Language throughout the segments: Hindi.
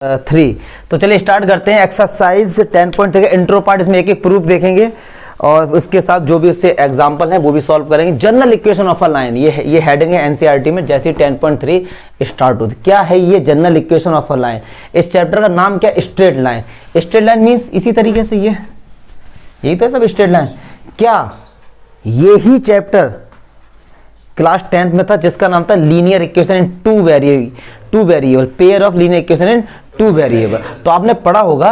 3। तो चलिए स्टार्ट करते हैं एक्सरसाइज 10.3 का इंट्रो पार्ट। इसमें एक एक प्रूफ देखेंगे और उसके साथ जो भी उससे एग्जांपल है वो भी सॉल्व करेंगे। General equation of a line, ये हेडिंग है एनसीईआरटी में। जैसे 10.3 स्टार्ट होती, क्या है ये general equation of a line. इस चैप्टर का नाम क्या, straight line. Straight line means इसी तरीके से ये यही तो है सब स्ट्रेट लाइन। क्या यही चैप्टर क्लास 10th में था जिसका नाम था linear equation in two variable, pair of linear equation in two variable. तो आपने पढ़ा होगा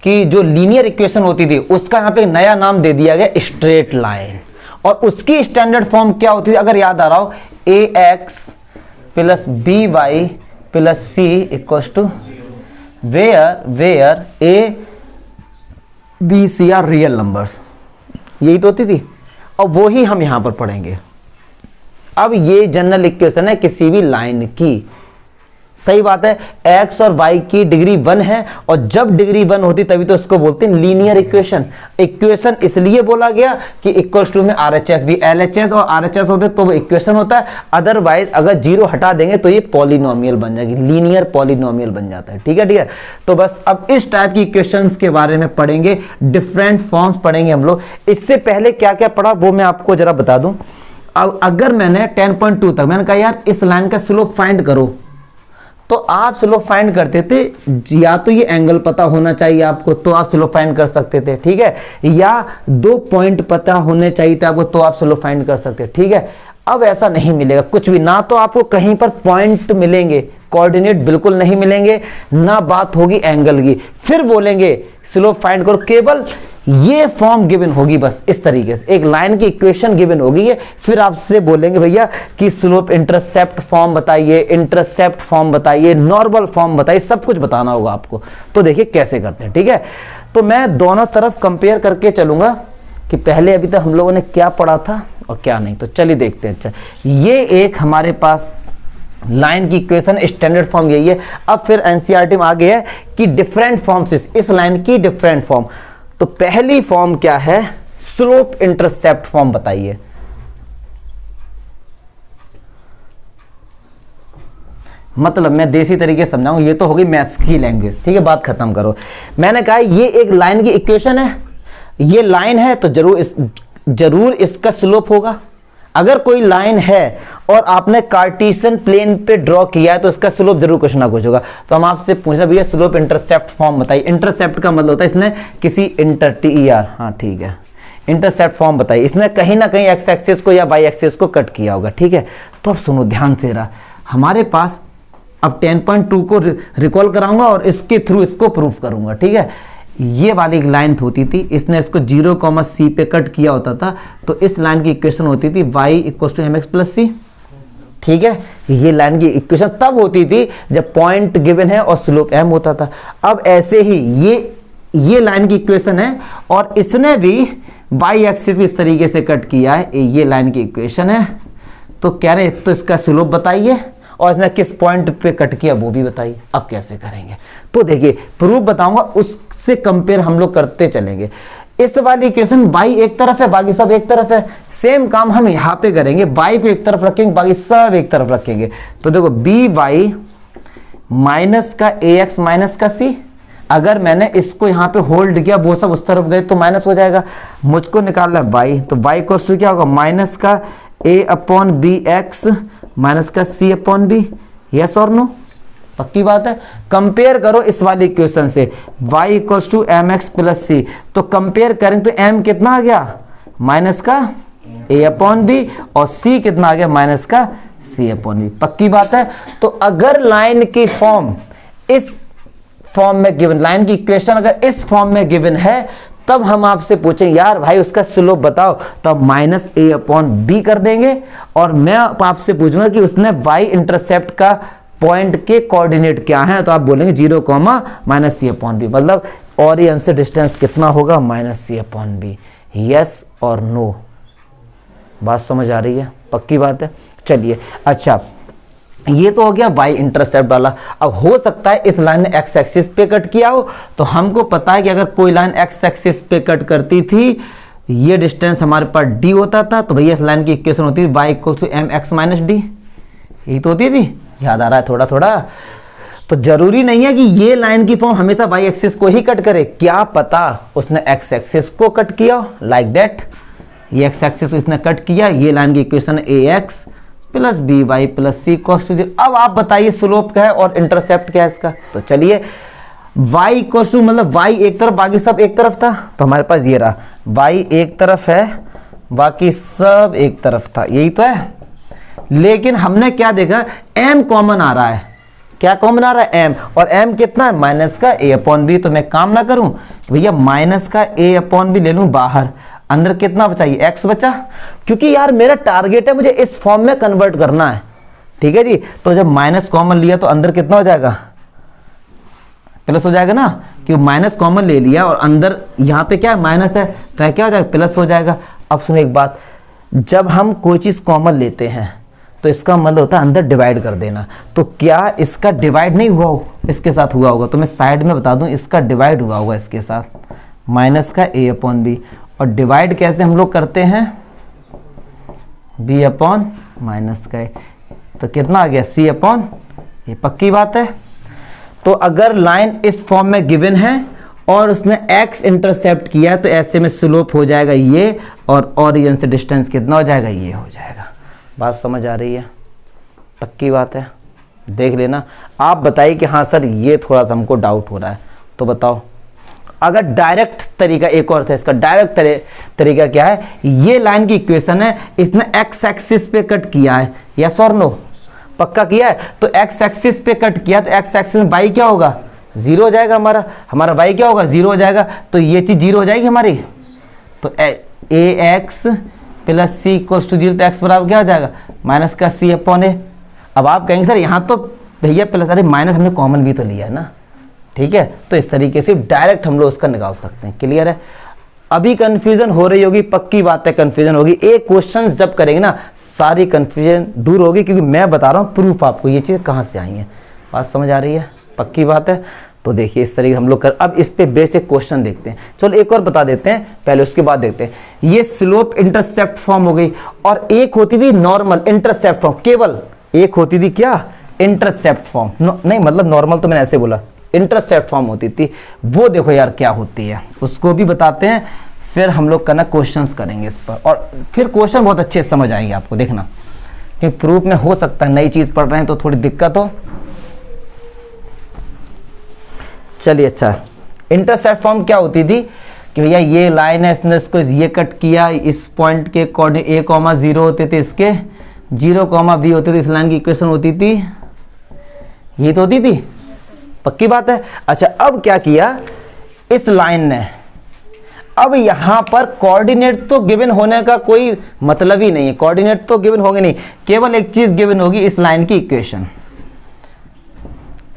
कि जो लीनियर इक्वेशन होती थी उसका यहाँ पे नया नाम दे दिया गया स्ट्रेट लाइन। और उसकी स्टैंडर्ड फॉर्म क्या होती थी, अगर याद आ रहा हो, ax plus by plus c equals to where a b c are real numbers. यही तो होती थी और वो ही हम यहां पर पढ़ेंगे। अब ये जनरल इक्वेशन है किसी भी लाइन की, सही बात है। x और y की डिग्री 1 है और जब डिग्री 1 होती तभी तो इसको बोलते हैं लीनियर इक्वेशन। इक्वेशन इसलिए बोला गया कि इक्वल्स टू में RHS भी, LHS और RHS होते तो वो इक्वेशन होता है। अदरवाइज अगर जीरो हटा देंगे तो ये पॉलिनोमियल बन जाएगी, लीनियर पॉलिनोमियल बन जाता है। ठीक है ठीक है। तो बस अब इस टाइप की इक्वेशंस के बारे में पढ़ेंगे, डिफरेंट फॉर्म्स पढ़ेंगे हम लोग। इससे पहले क्या क्या पढ़ा वो मैं आपको जरा बता दूं। अब अगर मैंने 10.2 तक मैंने कहा यार इस लाइन का स्लोप फाइंड करो, तो आप स्लोप फाइंड करते थे, या तो ये एंगल पता होना चाहिए आपको तो आप स्लोप फाइंड कर सकते थे, ठीक है, या 2 पॉइंट पता होने चाहिए थे आपको तो आप स्लोप फाइंड कर सकते थे, ठीक है। अब ऐसा नहीं मिलेगा कुछ भी, ना तो आपको कहीं पर पॉइंट मिलेंगे, कोऑर्डिनेट बिल्कुल नहीं मिलेंगे, ना बात होगी एंगल की। फिर बोलेंगे स्लोप फाइंड करो, केवल ये फॉर्म गिवन होगी, बस इस तरीके से एक लाइन की इक्वेशन गिवन होगी ये। फिर आपसे बोलेंगे भैया कि स्लोप इंटरसेप्ट फॉर्म बताइए, इंटरसेप्ट फॉर्म बताइए, नॉर्मल फॉर्म बताइए, सब कुछ बताना होगा आपको। तो देखिए कैसे करते हैं, ठीक है। तो मैं दोनों तरफ कंपेयर करके चलूंगा कि पहले अभी तक हम लोगों ने क्या पढ़ा था और क्या नहीं। तो चलिए देखते हैं। अच्छा, ये एक हमारे पास लाइन की इक्वेशन स्टैंडर्ड फॉर्म यही है। अब फिर एनसीईआरटी में आ गया है कि डिफरेंट फॉर्म्स, इस लाइन की डिफरेंट फॉर्म। तो पहली फॉर्म क्या है, स्लोप इंटरसेप्ट फॉर्म बताइए। मतलब मैं देसी तरीके से समझाऊं, ये तो होगी मैथ्स की लैंग्वेज, ठीक है, बात खत्म करो। मैंने कहा ये एक लाइन की इक्वेशन है, ये लाइन है तो जरूर इसका स्लोप होगा। अगर कोई लाइन है और आपने कार्टेशियन प्लेन पे ड्रॉ किया है तो इसका स्लोप जरूर कुछ ना कुछ होगा। तो हम आपसे पूछना भैया स्लोप इंटरसेप्ट फॉर्म बताइए। इंटरसेप्ट का मतलब होता है इसने किसी हाँ ठीक है, इंटरसेप्ट फॉर्म बताइए। इसने कहीं ना कहीं एक्स एक्सिस को या वाई एक्सिस को कट किया होगा, ठीक है। तो अब सुनो ध्यान से रहा, हमारे पास अब 10.2 को रिकॉल कराऊंगा और इसके थ्रू इसको प्रूफ करूंगा, ठीक है। ये वाली लाइन होती थी, इसने इसको 0, c पे कट किया होता था, तो इस लाइन की इक्वेशन होती थी y equal to mx plus c, ठीक है। ये लाइन की इक्वेशन तब होती थी जब पॉइंट गिवन है और स्लोप m होता था। अब ऐसे ही ये लाइन की इक्वेशन है और इसने भी y एक्सिस इस तरीके से कट किया है, ये लाइन की इक्वेशन है। तो कह रहे तो इसका स्लोप बताइए और इसने किस पॉइंट पे कट किया वो भी बताइए। अब कैसे करेंगे, तो देखिए प्रूफ बताऊंगा, उससे कंपेयर हम लोग करते चलेंगे। इस वाली इक्वेशन y एक तरफ है, बाकी सब एक तरफ है। सेम काम हम यहां पे करेंगे, y को एक तरफ रखेंगे, बाकी सब एक तरफ रखेंगे। तो देखो by माइनस का ax माइनस का c, अगर मैंने इसको यहां पे होल्ड किया, वो सब उस तरफ गए तो माइनस हो जाएगा। मुझको निकालना है y, तो y इक्वल्स टू क्या होगा, माइनस का a upon b x minus का c अपॉन बी। यस और नो, पक्की बात है। कंपेयर करो इस वाली इक्वेशन से, y equals to M X plus C. तो कंपेयर करें तो m कितना आ गया, माइनस का a अपॉन बी, और c कितना आ गया, माइनस का c अपॉन बी। पक्की बात है। तो अगर लाइन की फॉर्म इस फॉर्म में गिवन, लाइन की इक्वेशन अगर इस फॉर्म में गिवन है, तब हम आपसे पूछें यार भाई उसका स्लोप बताओ, तो आप माइनस a अपॉन बी कर देंगे। और मैं आपसे पूछूंगा कि उसने y इंटरसेप्ट का पॉइंट के कोऑर्डिनेट क्या है, तो आप बोलेंगे 0, माइनस c अपॉन बी। मतलब ओरिजिन से डिस्टेंस कितना होगा, minus c upon b. Yes और नो, बात समझ आ रही है, पक्की बात है। चलिए अच्छा, ये तो हो गया y इंटरसेप्ट वाला। अब हो सकता है इस लाइन ने x एक्सिस पे कट किया हो, तो हमको पता है कि अगर कोई लाइन x एक्सिस पे कट करती थी, ये डिस्टेंस हमारे पास d होता था, तो भैया इस लाइन की इक्वेशन होती है y equal to mx minus d. यही तो होती थी, याद आ रहा है थोड़ा थोड़ा। तो जरूरी नहीं है कि ये लाइन की फॉर्म हमेशा वाई एक्सिस को ही कट करे, क्या पता उसने एक्स एक्सिस को कट किया, लाइक दैट ये एक्स एक्सिस इसने कट किया। ये लाइन की equation A X plus B Y plus C cos to zero. अब आप बताइए स्लोप क्या है और इंटरसेप्ट क्या है इसका। तो चलिए y इक्वल टू मतलब y एक तरफ बाकी सब एक तरफ था, तो हमारे पास ये रहा y एक तरफ है बाकी सब एक तरफ था, यही तो है। लेकिन हमने क्या देखा, m कॉमन आ रहा है। क्या कॉमन आ रहा है? m, और m कितना है? माइनस का a अपॉन बी। तो मैं काम ना करूं भैया माइनस का a अपॉन बी ले लूं बाहर, अंदर कितना बचा? ये x बचा, क्योंकि यार मेरा टारगेट है मुझे इस फॉर्म में कन्वर्ट करना है, ठीक है जी। तो जब माइनस कॉमन लिया तो अंदर कितना हो जाएगा? प्लस हो जाएगा ना, क्योंकि माइनस कॉमन ले लिया और अंदर यहाँ पे क्या है? माइनस है, तो क्या हो जाएगा? प्लस हो जाएगा। अब सुनो एक बात, जब हम कोई चीज कॉमन लेते हैं तो इसका मतलब होता है अंदर डिवाइड कर देना। तो क्या इसका डिवाइड नहीं हुआ हो, इसके साथ हुआ होगा? तो मैं साइड में बता दूं, इसका डिवाइड हुआ होगा इसके साथ, माइनस का a अपॉन बी। और डिवाइड कैसे हम लोग करते हैं? b अपॉन माइनस का a। तो कितना आ गया? c अपॉन, ये पक्की बात है। तो अगर लाइन इस फॉर्म में गिवन है और उसने x इंटरसेप्ट किया है तो ऐसे में स्लोप हो जाएगा ये, और ओरिजिन से डिस्टेंस कितना हो जाएगा? ये हो जाएगा। बात समझ आ रही है? पक्की बात है, देख लेना। आप बताइए कि हाँ सर ये थोड़ा सा हमको डाउट हो रहा है, तो बताओ। अगर डायरेक्ट तरीका एक और था, इसका डायरेक्ट तरीका क्या है? ये लाइन की इक्वेशन है, इसने x एक्सिस पे कट किया है, यस और नो? पक्का किया है। तो x एक्सिस पे कट किया तो x एक्सिस में y क्या होगा? 0 हो जाएगा हमारा y क्या होगा? 0 हो जाएगा। तो ये चीज 0 हो जाएगी हमारी। तो ax plus C equals to 0, तो x बराबर क्या हो जाएगा? माइनस का c अपॉन a। अब आप कहेंगे सर यहाँ तो भैया प्लस, अरे माइनस हमने कॉमन भी तो लिया है ना, ठीक है। तो इस तरीके से डायरेक्ट हम लोग उसका निकाल सकते हैं। क्लियर है? अभी कंफ्यूजन हो रही होगी, पक्की बात है कंफ्यूजन होगी। एक क्वेश्चन जब करेंगे ना सारी कंफ्यूजन दूर होगी, क्योंकि मैं बता रहा हूँ प्रूफ आपको ये चीज़ कहाँ से आई है। बात समझ आ रही है? पक्की बात है। तो देखिए इस तरीके हम लोग कर, अब इस पे बेसिक क्वेश्चन देखते हैं। चलो एक और बता देते हैं पहले, उसके बाद देखते हैं। ये स्लोप इंटरसेप्ट फॉर्म हो गई, और एक होती थी नॉर्मल इंटरसेप्ट फॉर्म। केवल एक होती थी क्या? Intercept form. नहीं मतलब नॉर्मल तो मैंने ऐसे बोला, इंटरसेप्ट फॉर्म होती थी। वो देखो यार क्या होती है, उसको भी बताते हैं। फिर हम लोग करना क्वेश्चंस करेंगे इस पर, और फिर क्वेश्चन बहुत अच्छे से समझ आएंगे आपको, देखना। कि प्रूफ में हो सकता है नई चीज पढ़ रहे हैं तो थोड़ी दिक्कत हो। चलिए अच्छा, इंटरसेप्ट फॉर्म क्या होती थी कि भैया ये लाइन है, इसने इसको ये कट किया, इस पॉइंट के कोऑर्डिनेट a,0 होते थे, इसके 0,b होते थे। इस लाइन की इक्वेशन होती थी, ये तो होती थी, पक्की बात है। अच्छा अब क्या किया इस लाइन ने, अब यहां पर कोऑर्डिनेट तो गिवन होने का कोई मतलब ही नहीं है, कोऑर्डिनेट तो गिवन होंगे नहीं, केवल एक चीज गिवन होगी, इस लाइन की इक्वेशन।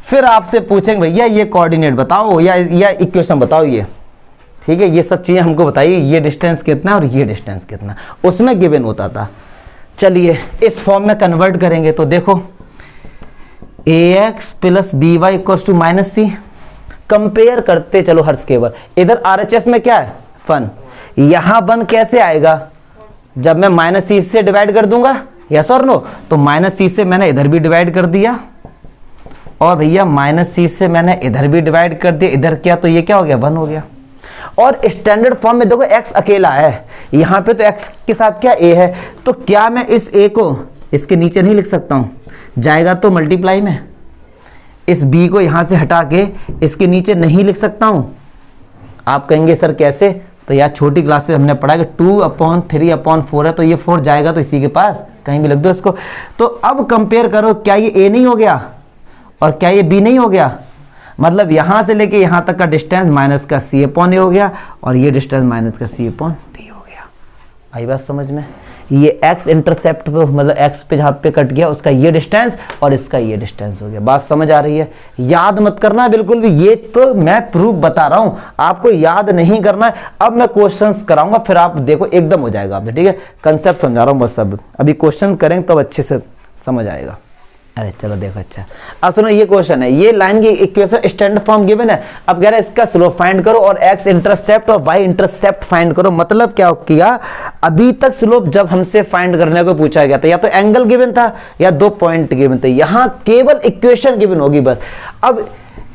फिर आपसे पूछेंगे भैया ये कोऑर्डिनेट बताओ या इक्वेशन बताओ ये, ठीक है। ये सब चीजें हमको बताइए, ये डिस्टेंस कितना और ये डिस्टेंस कितना, उसमें गिवन होता था। चलिए इस फॉर्म में कन्वर्ट करेंगे तो देखो ax plus B y equals to minus c. Compare करते चलो हर्ष केवल, इधर RHS में क्या है? फन। यहां वन कैसे आएगा? जब मैं माइनस सी से डिवाइड कर दूंगा, यस और नो? तो माइनस सी से मैंने इधर भी डिवाइड कर दिया, और भैया माइनस सी से मैंने इधर भी डिवाइड कर दिया, इधर क्या, तो ये क्या हो गया? 1 हो गया। और स्टैंडर्ड फॉर्म में देखो x अकेला है, यहां पे तो x के साथ क्या a है, तो क्या मैं इस a को इसके नीचे नहीं लिख सकता हूं? जाएगा तो मल्टीप्लाई में, इस b को यहां से हटा के इसके नीचे नहीं लिख सकता हूं? आप कहेंगे सर कैसे? तो यार छोटी क्लास से हमने पढ़ा कि 2/3/4 है, तो ये 4 जाएगा तो इसी के पास कहीं भी लिख दो इसको। तो अब कंपेयर करो, क्या ये a नहीं हो गया और क्या ये b नहीं हो गया? मतलब यहां से लेके यहां तक का डिस्टेंस माइनस का c अपॉन a हो गया, और ये डिस्टेंस माइनस का c अपॉन b हो गया। आई बात समझ में? ये x इंटरसेप्ट पे मतलब x पे जहां पे कट गया उसका ये डिस्टेंस और इसका ये डिस्टेंस हो गया। बात समझ आ रही है? याद मत करना बिल्कुल भी, ये तो मैं प्रूफ बता रहा हूं, आपको याद नहीं करना है। अब मैं क्वेश्चंस कराऊंगा, फिर आप देखो एकदम हो जाएगा आपसे, ठीक है। कंसेप्ट समझा रहा हूं बस, अब अभी क्वेश्चन करेंगे तब अच्छे से समझ आएगा। अरे चलो देखो, अच्छा अब सुनो, ये क्वेश्चन है, ये लाइन की इक्वेशन स्टैंडर्ड फॉर्म गिवन है। अब कह रहा है इसका स्लोप फाइंड करो और एक्स इंटरसेप्ट और वाई इंटरसेप्ट फाइंड करो। मतलब क्या किया, अभी तक स्लोप जब हमसे फाइंड करने को पूछा गया था या तो एंगल गिवन था या 2 पॉइंट गिवन थे, यहां केवल इक्वेशन गिवन होगी बस। अब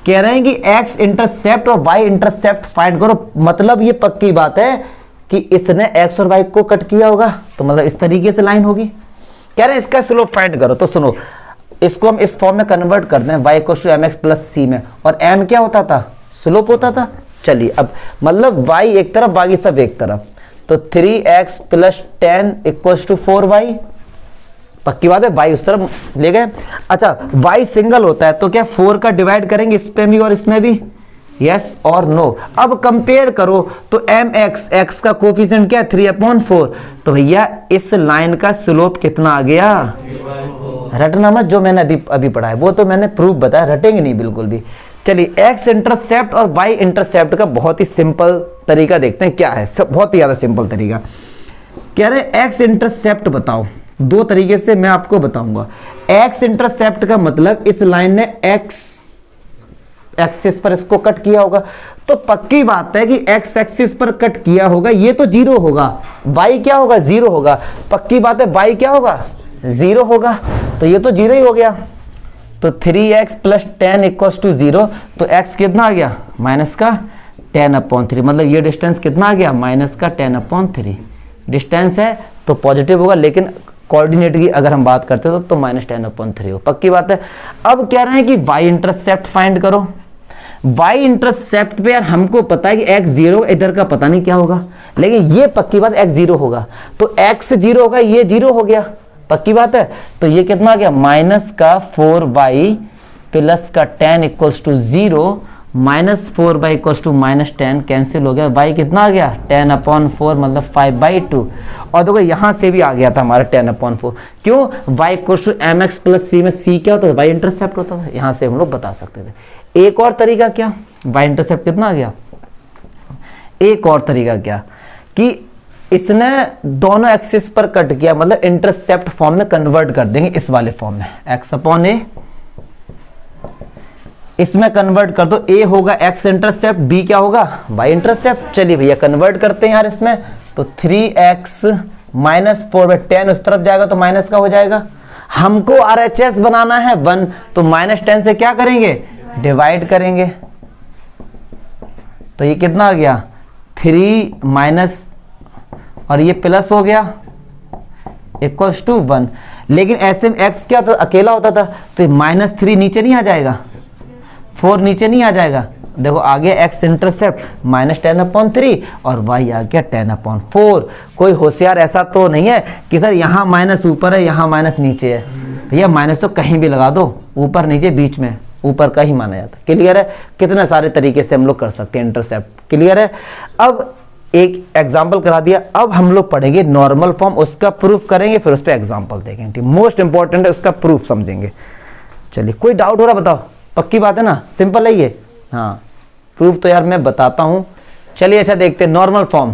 कह रहे हैं कि एक्स इंटरसेप्ट और वाई इंटरसेप्ट फाइंड करो। मतलब ये पक्की बात है कि इसने एक्स और वाई को कट किया होगा, तो मतलब इस तरीके से लाइन होगी। कह रहे हैं इसका स्लोप फाइंड करो, तो सुनो इसको हम इस फॉर्म में कन्वर्ट करते हैं, y = mx + c में, और m क्या होता था, स्लोप होता था। चलिए अब मतलब y एक तरफ बाकी सब एक तरफ, तो 3x + 10 = 4y। पक्की बात है, y उस तरफ ले गए। अच्छा y सिंगल होता है तो क्या 4 का डिवाइड करेंगे इसमें भी और इसमें भी, यस और नो। अब कंपेयर करो तो mx, x का कोफिशिएंट क्या है 3/4, तो भैया इस लाइन का स्लोप कितना आ गया, रटना मत, जो मैंने अभी पढ़ा है वो तो मैंने प्रूफ बताया, रटेंगे नहीं बिल्कुल भी। चलिए एक्स इंटरसेप्ट और वाई इंटरसेप्ट का बहुत ही सिंपल तरीका देखते हैं क्या है, सब बहुत ही ज्यादा सिंपल तरीका। कह रहे एक्स इंटरसेप्ट बताओ, 2 तरीके से मैं आपको बताऊंगा। एक्स इंटरसेप्ट का मतलब इस लाइन ने एक्स एक्सिस पर इसको कट किया होगा, तो पक्की बात है कि एक्स एक्सिस पर कट किया होगा, ये तो 0 होगा, वाई क्या होगा 0 होगा। पक्की बात है वाई क्या होगा 0 होगा, तो ये तो 0 ही हो गया। तो 3x + 10 = 0, तो x कितना आ गया माइनस का 10/3, मतलब ये डिस्टेंस कितना आ गया माइनस का 10/3। डिस्टेंस है तो पॉजिटिव होगा, लेकिन कोऑर्डिनेट की अगर हम बात करते हो तो -10/3 हो। पक्की बात है। अब कह रहे हैं कि y इंटरसेप्ट फाइंड करो। y इंटरसेप्ट पे यार हमको पता है कि x 0, इधर का पता नहीं क्या होगा, लेकिन ये पक्की बात x 0 होगा, तो x 0 होगा, ये 0 हो गया, पक्की बात है। तो ये कितना आ गया माइनस का 4y प्लस का 10 = 0, -4y = -10 कैंसिल हो गया, y कितना आ गया 10/4 मतलब 5/2। और देखो यहां से भी आ गया था हमारा 10/4, क्यों y = mx + c में c क्या होता था, y इंटरसेप्ट होता था, यहां से हम लोग बता सकते थे। एक और तरीका क्या, y इंटरसेप्ट कितना आ गया, एक और तरीका क्या कि इसने दोनों एक्सिस पर कट किया, मतलब इंटरसेप्ट फॉर्म में कन्वर्ट कर देंगे, इस वाले फॉर्म में x/a, इसमें कन्वर्ट कर दो, a होगा x इंटरसेप्ट, b क्या होगा y इंटरसेप्ट। चलिए भैया कन्वर्ट करते हैं यार इसमें, तो 3x - 4/10 उस तरफ जाएगा तो माइनस का हो जाएगा। हमको RHS बनाना है 1, तो -10 से क्या करेंगे डिवाइड करेंगे, तो ये कितना आ गया 3 माइनस और ये प्लस हो गया = 1। लेकिन ऐसे में x क्या था अकेला होता था, तो -3 नीचे नहीं आ जाएगा, 4 नीचे नहीं आ जाएगा। देखो आ गया x इंटरसेप्ट -10/3 और y आ गया 10/4। कोई होशियार ऐसा तो नहीं है कि सर यहाँ माइनस ऊपर है यहाँ माइनस नीचे है, भैया माइनस तो कहीं भी लगा दो, ऊपर नीचे बीच में, ऊपर का ही माना जाता है। क्लियर है, कितने सारे तरीके से हम लोग कर सकते हैं इंटरसेप्ट। क्लियर है। अब एक एग्जाम्पल करा दिया, अब हम लोग पढ़ेंगे नॉर्मल फॉर्म, उसका प्रूफ करेंगे, फिर उस पर एग्जाम्पल देखेंगे। मोस्ट इंपॉर्टेंट है उसका प्रूफ समझेंगे। चलिए कोई डाउट हो रहा बताओ, पक्की बात है ना, सिंपल है ये। हाँ प्रूफ तो यार मैं बताता हूं। चलिए अच्छा देखते हैं नॉर्मल फॉर्म।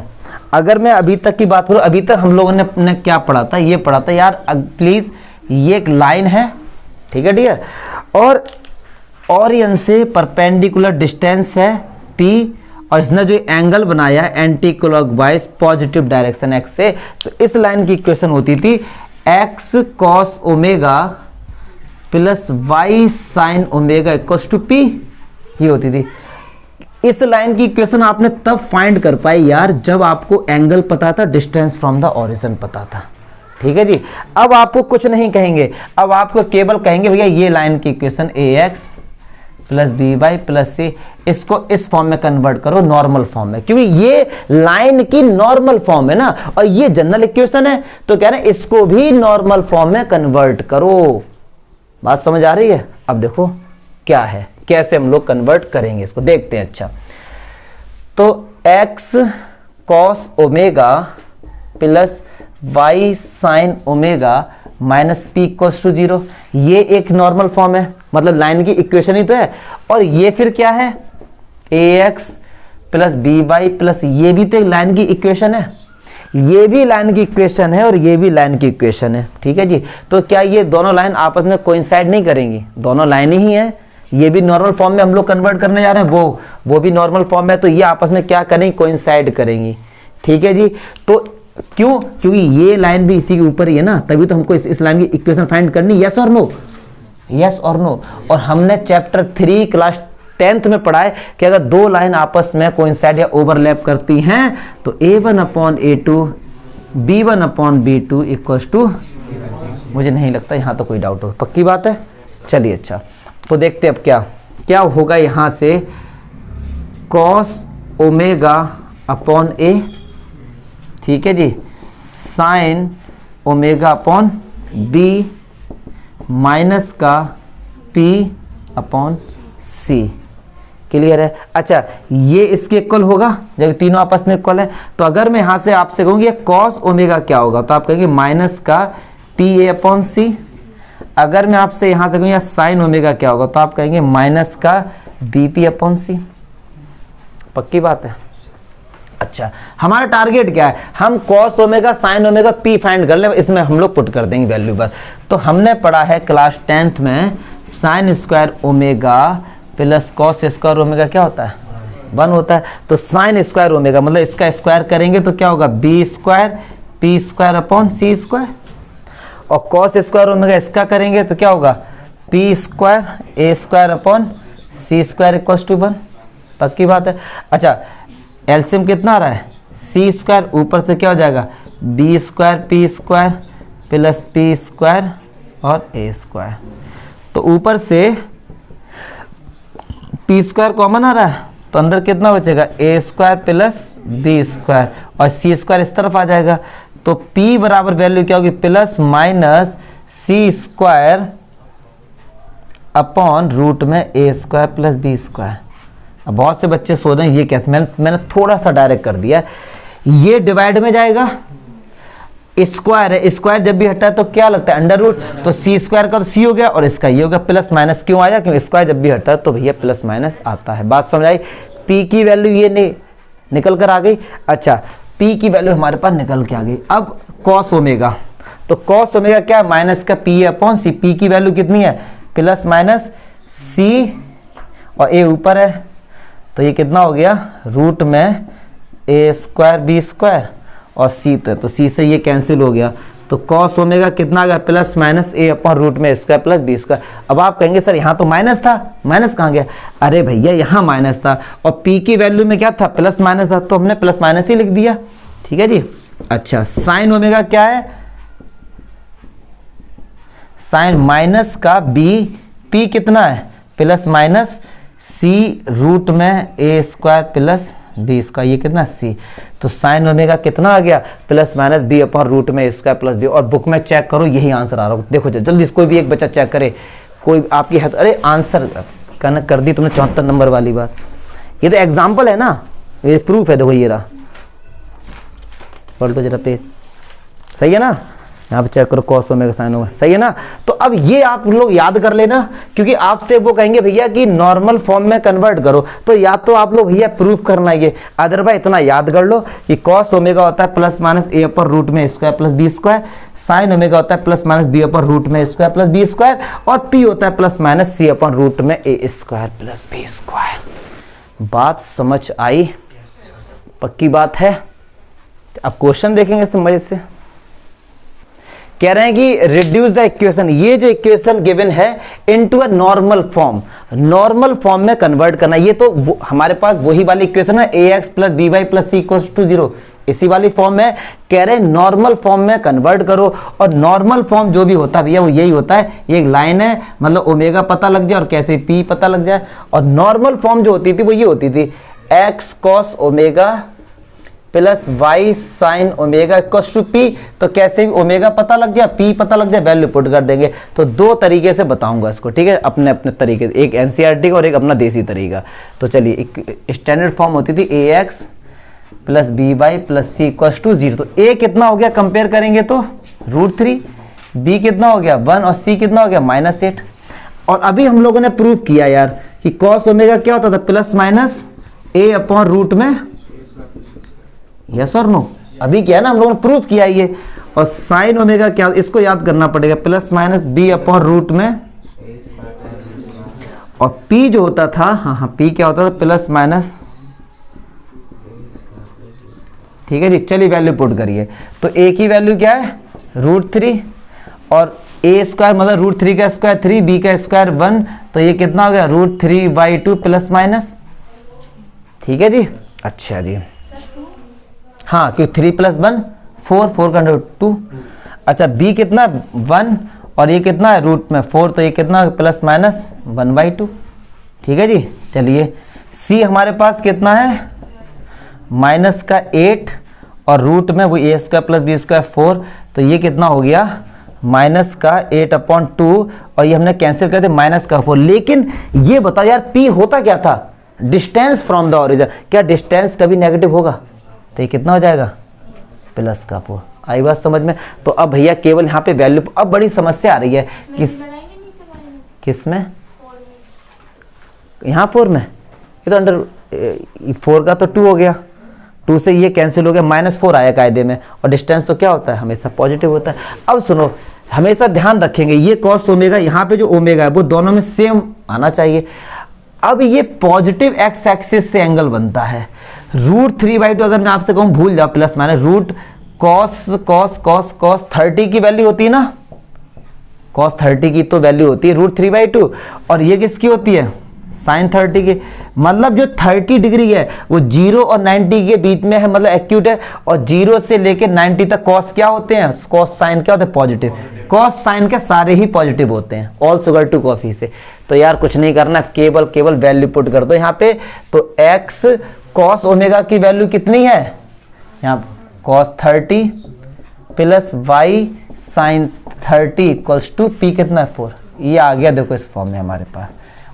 अगर मैं अभी तक की बात करूं, अभी तक हम लोगों ने क्या पढ़ा था, ये पढ़ा था यार प्लीज, ये एक लाइन है, ठीक है डियर, और ओरियन से परपेंडिकुलर डिस्टेंस है p, और इसने जो एंगल बनाया anti clockwise positive direction x से, तो इस लाइन की इक्वेशन होती थी x cos omega plus y sin omega = p, ये होती थी। इस लाइन की इक्वेशन आपने तब फाइंड कर पाई यार जब आपको एंगल पता था, डिस्टेंस फ्रॉम द ओरिजिन पता था। ठीक है जी। अब आपको कुछ नहीं कहेंगे, अब आपको केवल कहेंगे भैया ये लाइन की equation ax plus by plus c, इसको इस फॉर्म में कन्वर्ट करो नॉर्मल फॉर्म में, क्योंकि ये लाइन की नॉर्मल फॉर्म है ना, और ये जनरल इक्वेशन है, तो कह रहे हैं इसको भी नॉर्मल फॉर्म में कन्वर्ट करो। बात समझ आ रही है। अब देखो क्या है, कैसे हम लोग कन्वर्ट करेंगे इसको, देखते हैं। अच्छा तो x cos omega plus y sin omega minus p = 0, ये एक नॉर्मल फॉर्म है, मतलब लाइन की इक्वेशन ही तो है। और ये फिर क्या है ax प्लस by प्लस, ये भी तो एक लाइन की इक्वेशन है। ये भी लाइन की इक्वेशन है और ये भी लाइन की इक्वेशन है, ठीक है जी। तो क्या ये दोनों लाइन आपस में कोइंसाइड नहीं करेंगी? दोनों लाइन ही है, ये भी नॉर्मल फॉर्म में हम लोग कन्वर्ट करने जा रहे हैं, वो भी नॉर्मल फॉर्म में, तो ये आपस में क्या करेंगी? कोइंसाइड करेंगी, ठीक है जी। तो क्यों? क्योंकि ये लाइन भी इसी के ऊपर ही है ना, तभी तो हमको इस लाइन की इक्वेशन फाइंड करनी। यस और नो? यस और नो। और हमने चैप्टर 3 क्लास 10th में पढ़ा है कि अगर दो लाइन आपस में कोइंसाइड या ओवरलैप करती हैं तो A1/A2 B1/B2 इक्वल्स टू, मुझे नहीं लगता यहां तो कोई डाउट हो, पक्की बात है। चलिए अच्छा, तो देखते अब क्या होगा यहां से, cos ω/A, ठीक है जी, sin ω/B माइनस का P/C। क्लियर है? अच्छा, ये इसके इक्वल होगा जब तीनों आपस में इक्वल है। तो अगर मैं यहां से आपसे कहूंगी cos ओमेगा क्या होगा, तो आप कहेंगे माइनस का PA/C। अगर मैं आपसे यहां से कहूंगा sin ओमेगा क्या होगा, तो आप कहेंगे माइनस का BP/C। पक्की बात है। अच्छा, हमारा टारगेट क्या है? हम cos omega sin omega P find कर ले, इसमें हम लोग पुट कर देंगे वैल्यू बस। तो हमने पढ़ा है क्लास 10th में sin square omega plus cos square omega क्या होता है? 1 होता है। तो sin स्क्वायर ओमेगा मतलब इसका स्क्वायर करेंगे तो क्या होगा? B square P²/C square. और cos स्क्वायर ओमेगा इसका करेंगे तो क्या होगा? P square A²/C square equals to 1। पक्की बात है। अच्छा, एलसीएम कितना आ रहा है? C स्क्वायर, ऊपर से क्या हो जाएगा? B square P square plus P square और A स्क्वायर। तो ऊपर से P स्क्वायर कॉमन आ रहा है, तो अंदर कितना बचेगा? A square plus B square और C स्क्वायर इस तरफ आ जाएगा। तो P बराबर वैल्यू क्या होगी? Plus minus C square upon root में A square plus B square. अब बहुत से बच्चे सोच रहे हैं ये क्या, मैंने थोड़ा सा डायरेक्ट कर दिया। ये डिवाइड में जाएगा, स्क्वायर है, स्क्वायर जब भी हटता है तो क्या लगता है? Under root. तो C स्क्वायर का तो C हो गया और इसका ये हो गया। प्लस माइनस क्यों आया? क्योंकि स्क्वायर जब भी हटता है तो भैया प्लस माइनस आता है। बात समझ आई? P की वैल्यू ये नहीं निकल कर आ गई। अच्छा, P की वैल्यू हमारे पास निकल के आ गई। अब cos ओमेगा, तो cos ओमेगा क्या है? माइनस का P/C। P की वैल्यू कितनी है? प्लस माइनस C और A ऊपर है, तो ये कितना हो गया? रूट में A स्क्वायर B स्क्वायर और C तो C से ये कैंसिल हो गया। तो cos ओमेगा कितना आ गया? Plus minus A upon root में स्क्वायर प्लस B स्क्वायर। अब आप कहेंगे सर यहाँ तो माइनस था, माइनस कहाँ गया? अरे भैया यहाँ माइनस था और P की वैल्यू में क्या था? प्लस माइनस था, तो हमने प्लस माइनस ही लिख दिया। ठीक है जी। अच्छा, साइन ओमेगा क्या है? साइन माइनस का B, P कितना है? प्लस माइनस C रूट में A square plus B square, ये कितना? C। तो साइन ओमेगा कितना आ गया? Plus minus B upon root में A स्क्वायर प्लस B। और बुक में चेक करो, यही आंसर आ रहा हो। देखो जल्दी कोई भी एक बच्चा चेक करे, कोई आपकी है। अरे आंसर कर दी तुमने 74 नंबर वाली बात। ये तो एग्जाम्पल है ना, ये प्रूफ है। देखो ये रहा, पलटो जरा पेज, सही है ना? यहाँ पे चेक करो, cos ओमेगा sin ओमेगा, सही है ना? तो अब ये आप लोग याद कर लेना, क्योंकि आपसे वो कहेंगे भैया कि नॉर्मल फॉर्म में कन्वर्ट करो, तो या तो आप लोग भैया प्रूफ करना ये, अदरवाइज इतना याद कर लो कि cos ओमेगा होता है प्लस माइनस A पर रूट में square plus B square, sin omega होता है प्लस माइनस B पर रूट में स्क्वायर प्लस B स्क्वायर, और P होता है प्लस माइनस C पर रूट में A square plus B square. बात समझ आई? पक्की बात है? अब क्वेश्चन देखेंगे इस मजे से। कह रहे हैं कि रिड्यूस द इक्वेशन, ये जो इक्वेशन गिवन है into a normal form, normal form में कन्वर्ट करना। ये तो हमारे पास वही वाली इक्वेशन है, ax plus B Y plus C equals to 0, इसी वाली फॉर्म में। कह रहे हैं नॉर्मल फॉर्म में कन्वर्ट करो, और नॉर्मल फॉर्म जो भी होता है भैया वो यही होता है, ये एक लाइन है, मतलब ओमेगा पता लग जाए और कैसे पी पता लग जाए। और नॉर्मल फॉर्म जो होती थी वो ये होती थी, x cos omega plus y sine omega equals to p. तो कैसे भी ओमेगा पता लग जाए, पी पता लग जाए, वैल्यू पुट कर देंगे। तो दो तरीके से बताऊंगा इसको, ठीक है, अपने अपने तरीके से, एक एनसीईआरटी का और एक अपना देसी तरीका। तो चलिए, एक स्टैंडर्ड फॉर्म होती थी A X plus B Y plus C equals to 0। तो ए कितना हो गया कंपेयर करेंगे तो √3, बी कितना हो गया 1 और सी कितना हो गया -8। और अभी हम लोगों ने प्रूफ किया यार कि कॉस ओमेगा क्या होता था, प्लस माइनस ए अपॉन रूट में, यस और नो? अभी क्या है ना, हम लोगों ने प्रूफ किया ये। और साइन ओमेगा क्या, इसको याद करना पड़ेगा, plus minus b upon root में, और पी जो होता था, हाँ पी क्या होता था, प्लस माइनस, ठीक है जी। चलिए वैल्यू पुट करिए, तो ए की वैल्यू क्या है √3, और ए स्क्वायर मतलब √3 का स्क्वायर 3, बी का स्क्वायर 1, तो ये कितना हो गया √3/2 प्लस माइनस, ठीक है जी। अच्छा जी, हाँ क्यों 3 + 1 4, 4 का √2। अच्छा बी कितना 1 और ये कितना है रूट में 4, तो ये कितना प्लस माइनस 1/2, ठीक है जी। चलिए सी हमारे पास कितना है माइनस का 8 और रूट में वो ए स्क्वायर प्लस बी स्क्वायर 4, तो ये कितना हो गया माइनस का 8/2, और ये हमने कैंसिल कर दिया माइनस का 4। लेकिन ये बताओ यार पी होता क्या था, डिस्टेंस फ्रॉम द ओरिजिन, क्या डिस्टेंस कभी नेगेटिव होगा, तो ये कितना हो जाएगा प्लस का 4। आई बात समझ में। तो अब भैया केवल यहाँ पे वैल्यू, अब बड़ी समस्या आ रही है किस में, यहाँ 4 में, ये तो अंडर 4 का तो 2 हो गया, 2 से ये कैंसिल हो गया, -4 आया कायदे में, और डिस्टेंस तो क्या होता है हमेशा पॉजिटिव होता है। अब सुनो, हमेशा ध्यान रखेंगे ये कॉस ओमेगा, यहाँ पे जो ओमेगा है वो दोनों में सेम आना चाहिए। अब ये पॉजिटिव एक्स एक्सिस से एंगल बनता है, √3/2 अगर मैं आपसे कहूँ भूल जाओ, प्लस माइनस रूट cos 30 की वैल्यू होती है ना, cos 30 की तो वैल्यू होती है √3/2, और ये किसकी होती है sin 30 की, मतलब जो 30 डिग्री है वो 0 और 90 के बीच में है, मतलब एक्यूट है, और 0 से लेके 90 तक cos क्या होते हैं, cos sin क्या होते हैं पॉजिटिव, cos sin के सारे ही पॉजिटिव होते हैं, ऑल शुगर टू कॉफी से। तो यार कुछ नहीं करना, केवल वैल्यू पुट कर दो यहाँ पे। तो x cos ओमेगा की वैल्यू कितनी है यहाँ, cos 30 plus y sin 30 equals to p कितना है 4। ये आ गया देखो इस फॉर्म में हमारे पास,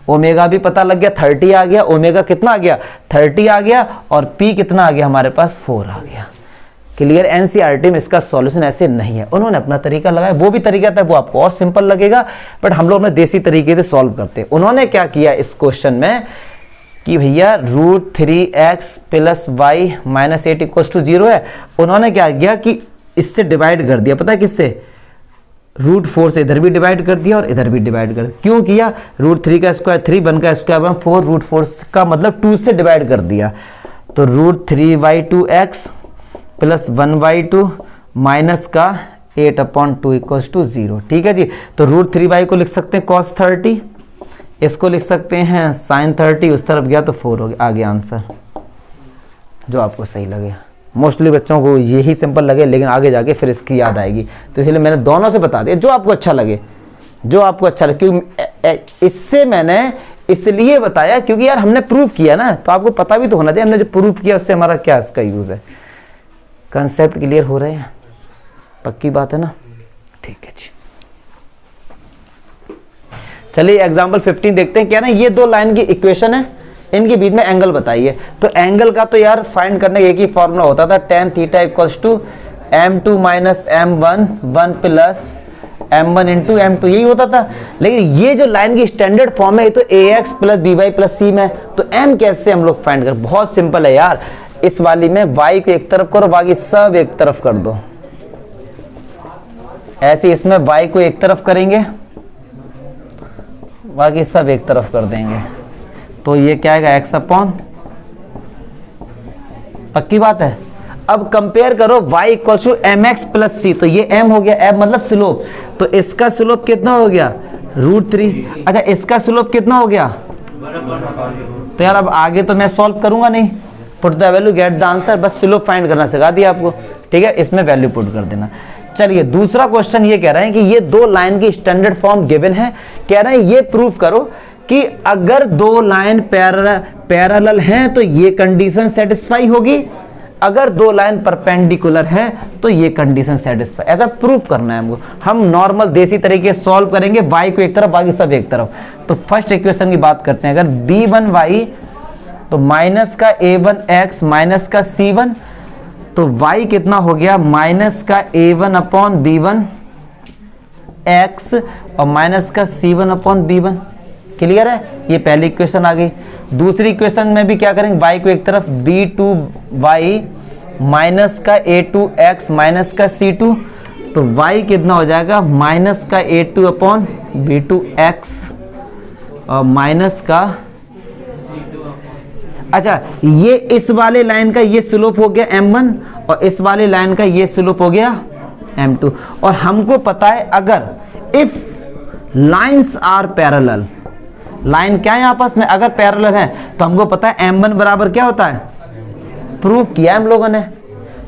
ओमेगा भी पता लग गया 30 आ गया, ओमेगा कितना आ गया 30 आ गया, और p कितना आ गया हमारे पास 4 आ गया। क्लियर। एनसीईआरटी में इसका सॉल्यूशन ऐसे नहीं है, उन्होंने अपना तरीका लगाया, वो भी तरीका था वो आपको और सिंपल लगेगा, बट हम लोग अपने देसी तरीके से सॉल्व करते हैं। उन्होंने क्या किया इस क्वेश्चन में कि भैया √3x plus y minus 8 equals to 0 है, उन्होंने क्या किया कि इससे डिवाइड कर दिया, पता है किससे, √4 से इधर भी डिवाइड कर दिया और इधर भी डिवाइड कर दिया। क्यों किया, √3 का स्क्वायर 3, 1 का स्क्वायर 1 4, √4 का मतलब 2 से डिवाइड कर दिया, तो √3/2x प्लस 1/2 माइनस का 8/2 इक्वल्स टू 0, ठीक है जी। तो √3y को लिख सकते हैं cos 30, इसको लिख सकते हैं sin 30, उस तरफ गया तो 4 हो गया, आ गया आंसर, जो आपको सही लगे। मोस्टली बच्चों को यही सिंपल लगे, लेकिन आगे जाके फिर इसकी याद आएगी, तो इसलिए मैंने दोनों से बता दिया, जो आपको अच्छा लगे, जो आपको अच्छा लगे। क्योंकि इससे मैंने इसलिए बताया क्योंकि यार हमने प्रूफ किया ना, तो आपको पता भी तो होना चाहिए हमने जो प्रूफ किया उससे हमारा क्या इसका यूज है। कंसेप्ट क्लियर हो रहे हैं, पक्की बात है ना, ठीक है जी। चलिए एग्जाम्पल 15 देखते हैं। क्या ना, ये दो लाइन की इक्वेशन है, इनके बीच में एंगल बताइए। तो एंगल का तो यार फाइंड करने का एक ही फॉर्मूला होता था, tan theta equals to m2 minus m1 1 plus m1 into m2, यही होता था। लेकिन ये जो लाइन की स्टैंडर्ड फॉर्म है ये तो ax plus by plus c में, तो m कैसे हम लोग फाइंड कर, बहुत सिंपल है यार। इस वाली में y को एक तरफ करो, बाकी सब एक तरफ कर दो, ऐसे इसमें y को एक तरफ करेंगे, बाकी सब एक तरफ कर देंगे, तो ये क्या आएगा x अपॉन, पक्की बात है। अब कंपेयर करो y equal to mx plus c, तो ये m हो गया, m मतलब स्लोप, तो इसका स्लोप कितना हो गया √3। अच्छा इसका स्लोप कितना हो गया, तो यार अब आगे तो मैं सॉल्व करूंगा नहीं, put the value get the answer, बस स्लोप फाइंड करना सिखा दिया आपको, ठीक है, इसमें वैल्यू पुट कर देना। चलिए दूसरा क्वेश्चन ये कह रहे हैं कि ये दो लाइन की स्टैंडर्ड फॉर्म गिवन है, कह रहे हैं ये प्रूफ करो कि अगर दो लाइन पैरेलल हैं तो ये कंडीशन सेटिस्फाई होगी, अगर दो लाइन परपेंडिकुलर है तो ये कंडीशन सेटिस्फाई, ऐसा प्रूफ करना है हमको। हम नॉर्मल देसी तरीके से सॉल्व करेंगे, y को एक तरफ बाकी सब एक तरफ। तो फर्स्ट इक्वेशन की बात करते हैं, अगर b1y तो माइनस का a1x माइनस का c1, तो y कितना हो गया माइनस का a1 अपॉन b1 x और माइनस का c1 अपॉन b1। क्लियर है, ये पहली इक्वेशन आ गई। दूसरी इक्वेशन में भी क्या करेंगे, y को एक तरफ b2y माइनस का a2x माइनस का c2, तो y कितना हो जाएगा माइनस का a2 अपॉन b2x और माइनस का, अच्छा ये इस वाले लाइन का ये स्लोप हो गया m1 और इस वाले लाइन का ये स्लोप हो गया m2। और हमको पता है अगर if lines are parallel, line क्या है आपस में अगर पैरेलल है तो हमको पता है m1 बराबर क्या होता है, प्रूफ किया हम लोगों ने।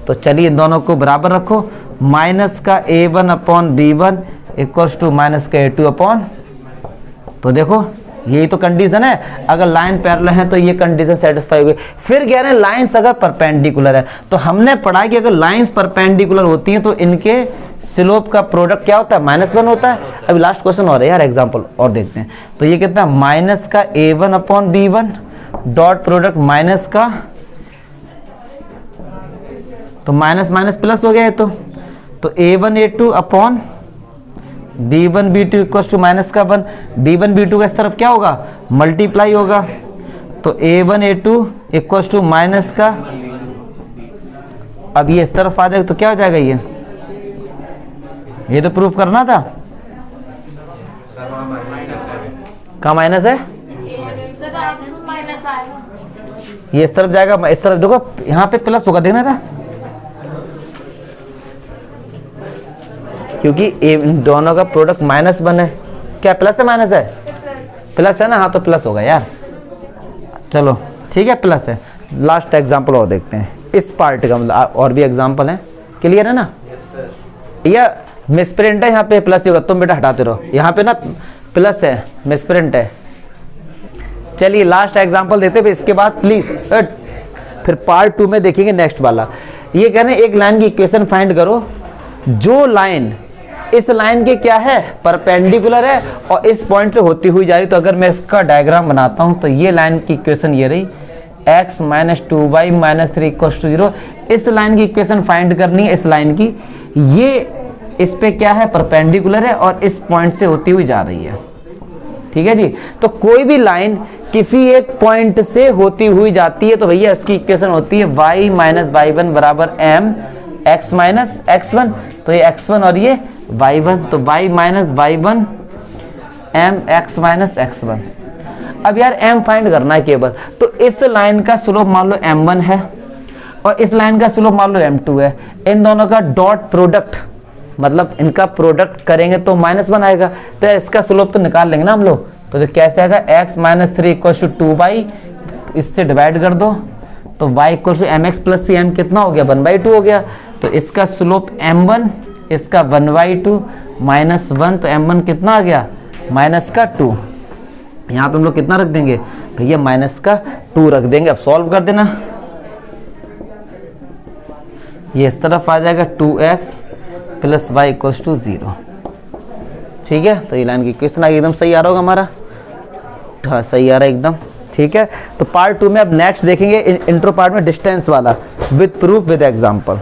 तो चलिए इन दोनों को बराबर रखो, माइनस का a1 upon b1 equals to minus का a2 अपॉन, तो देखो यही तो कंडीशन है, अगर लाइन पैरेलल है तो ये कंडीशन सेटिस्फाई हो गई। फिर कह रहे हैं लाइंस अगर परपेंडिकुलर है, तो हमने पढ़ा कि अगर लाइंस परपेंडिकुलर होती हैं तो इनके स्लोप का प्रोडक्ट क्या होता है -1 होता है। अभी लास्ट क्वेश्चन और है यार, एग्जांपल और देखते हैं। तो ये कितना माइनस का a1 upon b1 dot product minus का, तो माइनस माइनस प्लस हो गया है, तो a1 a2 upon b1 b2 equal to minus का 1, b1 b2 का इस तरफ क्या होगा मल्टीप्लाई होगा, तो a1 a2 equal to minus का, अब ये इस तरफ आ जाएगा तो क्या हो जाएगा, ये तो प्रूफ करना था, कहाँ माइनस है, ये इस तरफ जाएगा, इस तरफ देखो यहाँ पे प्लस होगा, देखना था, क्योंकि इन दोनों का प्रोडक्ट -1 है। क्या प्लस है माइनस है, प्लस है ना, हाँ तो प्लस होगा यार। चलो ठीक है प्लस है। लास्ट एग्जांपल और देखते हैं इस पार्ट का, मतलब और भी एग्जांपल है, क्लियर है ना। या मिसप्रिंट है यहाँ पे प्लस होगा, तुम बेटा हटाते रहो, यहाँ पे ना प्लस है मिसप्रिंट है। चलिए लास्ट एग्जांपल देते हैं, इसके बाद प्लीज फिर पार्ट 2 में देखेंगे नेक्स्ट वाला। ये कह रहे हैं एक लाइन की इक्वेशन फाइंड करो जो लाइन इस लाइन के क्या है परपेंडिकुलर है और इस पॉइंट से होती हुई जा रही। तो अगर मैं इसका डायग्राम बनाता हूं तो ये लाइन की इक्वेशन ये रही, x minus 2y minus 3 equal to 0। इस लाइन की इक्वेशन फाइंड करनी है, इस लाइन की, ये इस पे क्या है परपेंडिकुलर है और इस पॉइंट से होती हुई जा रही है, ठीक है जी। तो कोई भी लाइन किसी एक पॉइंट से होती हुई जाती है तो भैया इसकी इक्वेशन होती है y माइनस y1 बराबर m x माइनस x1, तो ये x1 और ये y1, तो y minus y1 m x minus x1। अब यार m फाइंड करना है केवल, तो इस लाइन का स्लोप मान लो m1 है और इस लाइन का स्लोप मान लो m2 है। इन दोनों का डॉट प्रोडक्ट, मतलब इनका प्रोडक्ट करेंगे तो -1 आएगा, तो इसका स्लोप तो निकाल लेंगे ना हम लोग। तो कैसे आएगा x minus 3 equal to 2y, इससे डिवाइड कर दो तो y equal to mx plus c m कितना हो गया 1/2 हो गया। तो इसका स्लोप m1, इसका 1/2 -1, तो m1 कितना आ गया -2। यहाँ पे हम लोग कितना रख देंगे भैया -2 रख देंगे। अब सॉल्व कर देना, ये इस तरफ आ जाएगा 2x plus y equal to 0, ठीक है। तो ये लाइन की इक्वेशन आगे एकदम सही आ रहा होगा हमारा, हाँ सही आ रहा है एकदम, ठीक है। तो पार्ट 2 में अब नेक्स्ट देखेंगे इंट्रो पार्ट में डिस्टेंस वाला विद प्रूफ विद एग्जांपल।